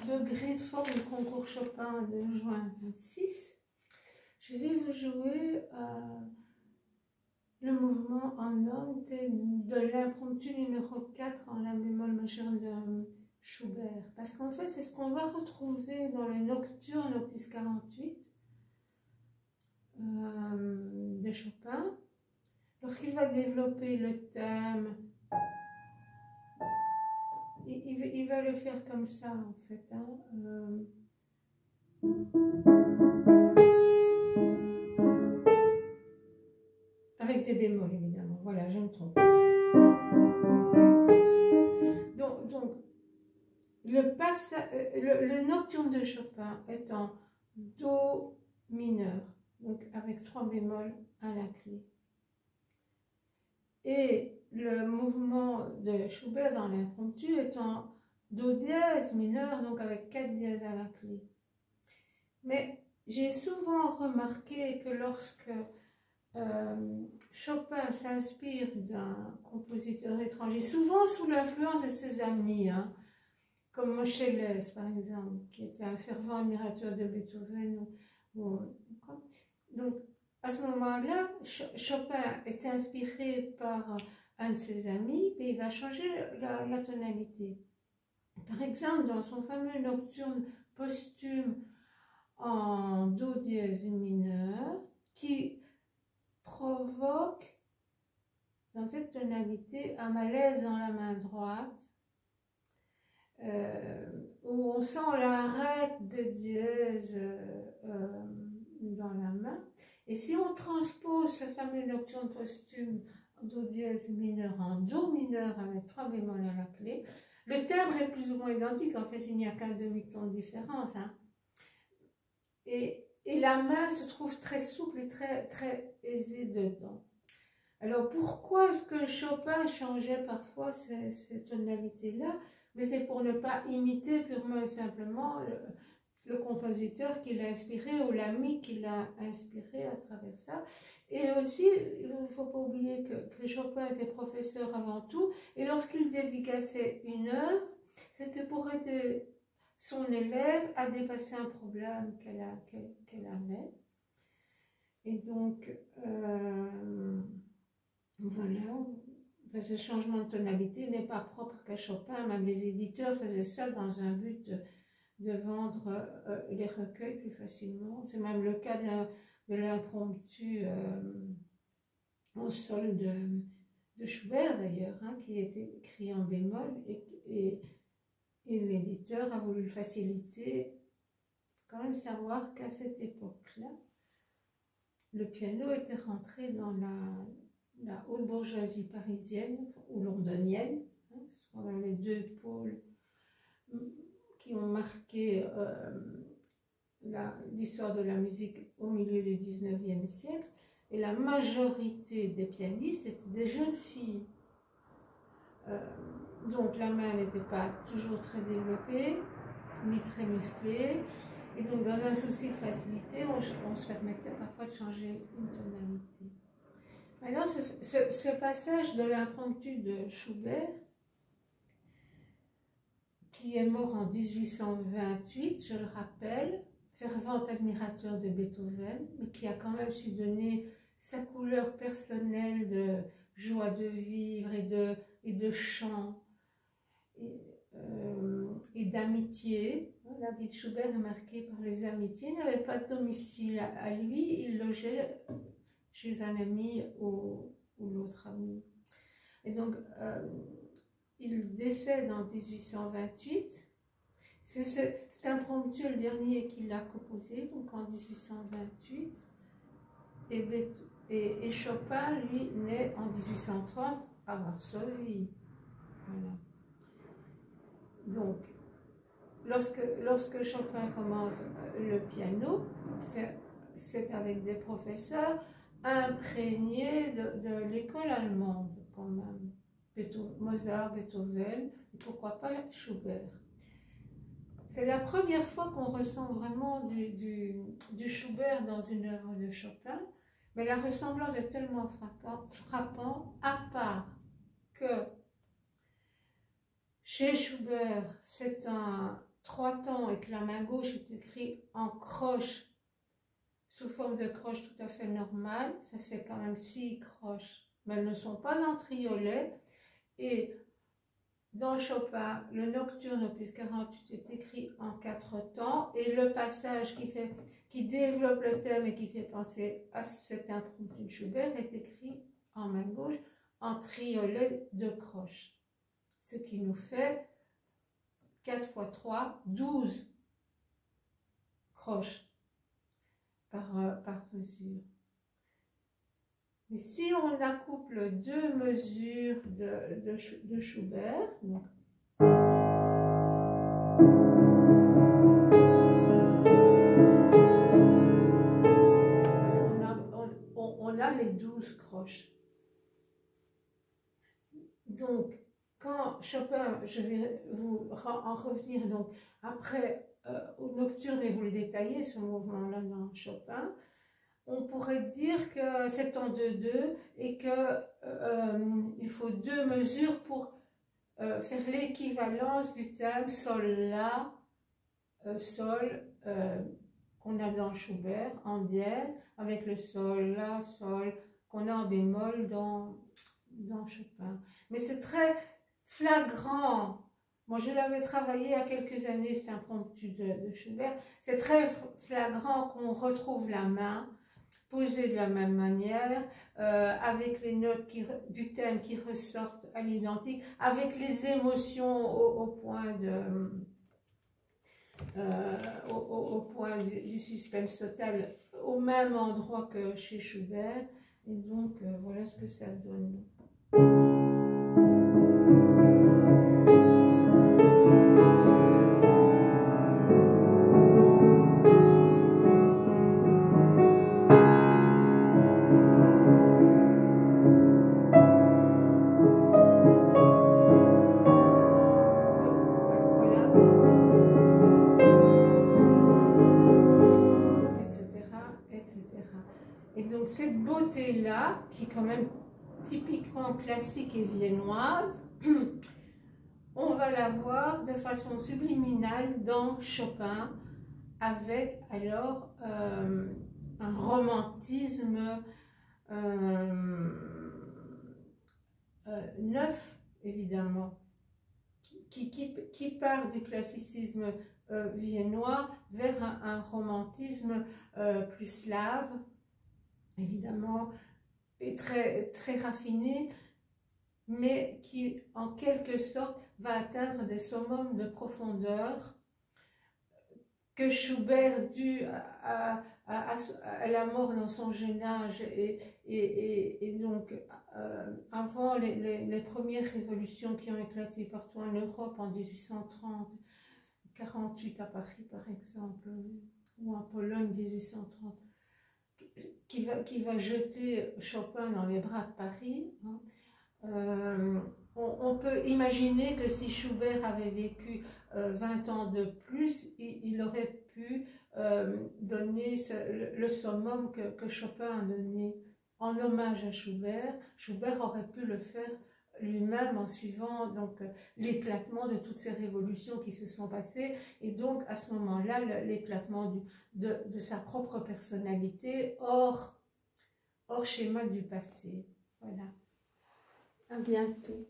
degré de forme du concours Chopin de juin 26, je vais vous jouer le mouvement en note de l'impromptu numéro 4 en la bémol majeur de Schubert. Parce qu'en fait, c'est ce qu'on va retrouver dans le Nocturne opus 48 de Chopin. Lorsqu'il va développer le thème, il va le faire comme ça en fait. Avec des bémols évidemment. Voilà, je me trompe. Donc le Nocturne de Chopin est en Do mineur, donc avec 3 bémols à la clé. Et le mouvement de Schubert dans l'impromptu est en Do dièse mineur, donc avec 4 dièses à la clé. Mais j'ai souvent remarqué que lorsque Chopin s'inspire d'un compositeur étranger, souvent sous l'influence de ses amis, hein, comme Moscheles par exemple, qui était un fervent admirateur de Beethoven. Donc, à ce moment-là, Chopin est inspiré par un de ses amis et il va changer la tonalité. Par exemple, dans son fameux nocturne posthume en Do dièse mineur, qui provoque dans cette tonalité un malaise dans la main droite, où on sent l'arête de dièse dans la main. Et si on transpose ce fameux nocturne posthume Do dièse mineur en Do mineur avec 3 bémols à la clé, le timbre est plus ou moins identique, en fait il n'y a qu'un demi-ton de différence. Hein. Et la main se trouve très souple et très aisée dedans. Alors pourquoi est-ce que Chopin changeait parfois ces tonalités-là? Mais c'est pour ne pas imiter purement et simplement le compositeur qui l'a inspiré ou l'ami qui l'a inspiré à travers ça. Et aussi, il ne faut pas oublier que Chopin était professeur avant tout, et lorsqu'il dédicaçait une œuvre, c'était pour aider son élève à dépasser un problème qu'elle avait. Et donc, voilà, ce changement de tonalité n'est pas propre qu'à Chopin, même les éditeurs faisaient ça dans un but de vendre les recueils plus facilement. C'est même le cas de l'impromptu en sol de Schubert d'ailleurs, hein, qui était écrit en bémol et l'éditeur a voulu faciliter. Il faut quand même savoir qu'à cette époque-là, le piano était rentré dans la haute bourgeoisie parisienne ou londonienne, hein, ce sont les deux pôles qui ont marqué l'histoire de la musique au milieu du 19e siècle, et la majorité des pianistes étaient des jeunes filles. Donc la main n'était pas toujours très développée, ni très musclée, et donc dans un souci de facilité, on se permettait parfois de changer une tonalité. Maintenant, ce passage de l'impromptu de Schubert, qui est mort en 1828, je le rappelle, fervent admirateur de Beethoven, mais qui a quand même su donner sa couleur personnelle de joie de vivre et de chant et d'amitié. La vie de Schubert est marquée par les amitiés. Il n'avait pas de domicile à lui, il logeait chez un ami ou l'autre ami. Et donc, il décède en 1828. C'est impromptu le dernier qu'il a composé, donc en 1828. Et Chopin, lui, naît en 1830 à Varsovie. Voilà. Donc, lorsque Chopin commence le piano, c'est avec des professeurs imprégnés de l'école allemande, quand même. Mozart, Beethoven, et pourquoi pas Schubert. C'est la première fois qu'on ressent vraiment du Schubert dans une œuvre de Chopin, mais la ressemblance est tellement frappante, à part que chez Schubert, c'est un 3 temps et que la main gauche est écrite en croche, sous forme de croche tout à fait normale, ça fait quand même 6 croches, mais elles ne sont pas en triolet. Et dans Chopin, le nocturne opus 48 est écrit en 4 temps, et le passage qui développe le thème et qui fait penser à cet impromptu de Schubert est écrit en main gauche en triolet de croche, ce qui nous fait 4 x 3, 12 croches par mesure. Mais si on accouple 2 mesures de Schubert, donc, on a les 12 croches. Donc, quand Chopin, je vais vous en revenir donc après au nocturne et vous le détaillez, ce mouvement-là dans Chopin, on pourrait dire que c'est en 2-2 et qu'il faut 2 mesures pour faire l'équivalence du thème Sol-La, Sol, qu'on a dans Schubert, en dièse, avec le Sol-La, Sol, qu'on a en bémol dans Chopin. Mais c'est très flagrant. Moi, je l'avais travaillé il y a quelques années, cet impromptu de Schubert. C'est très flagrant qu'on retrouve la main posée de la même manière, avec les notes du thème qui ressortent à l'identique, avec les émotions au point du suspense total, au même endroit que chez Schubert. Et donc, voilà ce que ça donne. Et donc cette beauté-là, qui est quand même typiquement classique et viennoise, on va la voir de façon subliminale dans Chopin, avec alors un romantisme neuf, évidemment, qui part du classicisme viennois vers un romantisme plus slave, évidemment, et très, très raffiné, mais qui, en quelque sorte, va atteindre des summums de profondeur que Schubert, dû à la mort dans son jeune âge, et donc avant les premières révolutions qui ont éclaté partout en Europe en 1830, 48 à Paris par exemple, ou en Pologne 1830, qui va jeter Chopin dans les bras de Paris. Hein. On peut imaginer que si Schubert avait vécu 20 ans de plus, il aurait pu donner le summum que Chopin a donné en hommage à Schubert. Schubert aurait pu le faire lui-même en suivant donc l'éclatement de toutes ces révolutions qui se sont passées, et donc à ce moment-là l'éclatement de sa propre personnalité hors schéma du passé. Voilà. À bientôt.